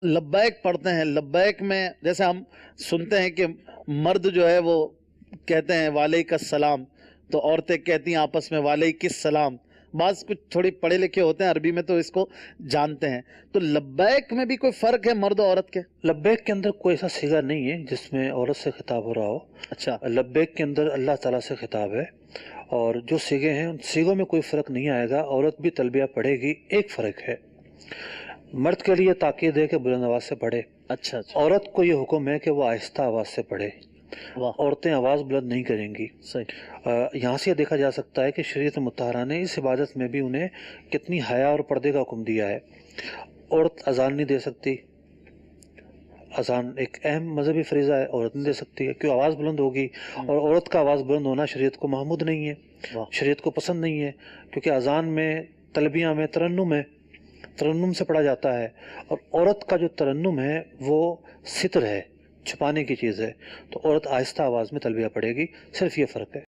लब्बैक पढ़ते हैं, लब्बैक में जैसे हम सुनते हैं कि मर्द जो है वो कहते हैं वालेकुम सलाम, तो औरतें कहती हैं आपस में वालेकुम सलाम। बाज कुछ थोड़ी पढ़े लिखे होते हैं अरबी में तो इसको जानते हैं। तो लब्बैक में भी कोई फर्क है मर्द और औरत के? लब्बैक के अंदर कोई ऐसा सिगा नहीं है जिसमें औरत से खिताब हो रहा हो। अच्छा, लब्बैक के अंदर अल्लाह ताला से खिताब है, और जो सिगे हैं उन सिगों में कोई फ़र्क नहीं आएगा। औरत भी तलबिया पढ़ेगी। एक फ़र्क है, मर्द के लिए ताकीद है कि बुलंद आवाज़ से पढ़े, अच्छा, अच्छा, औरत को ये हुक्म है कि वो आहिस्ता आवाज़ से पढ़े। वाह, औरतें आवाज़ बुलंद नहीं करेंगी। सही, यहाँ से ये देखा जा सकता है कि शरीयत मुत्तहरा ने इस इबादत में भी उन्हें कितनी हया और पर्दे का हुक्म दिया है। औरत अजान नहीं दे सकती, अजान एक अहम मजहबी फरीज़ा है, औरत नहीं दे सकती है, क्यों आवाज़ बुलंद होगी, और औरत का आवाज़ बुलंद होना शरीयत को महमूद नहीं है, वाह, शरीयत को पसंद नहीं है, क्योंकि अजान में, तलबिया में तरन्नुम है, तरन्नुम से पढ़ा जाता है, और औरत का जो तरन्नुम है वो सितर है, छुपाने की चीज़ है। तो औरत आहिस्ता आवाज़ में तलबिया पढ़ेगी, सिर्फ ये फ़र्क है।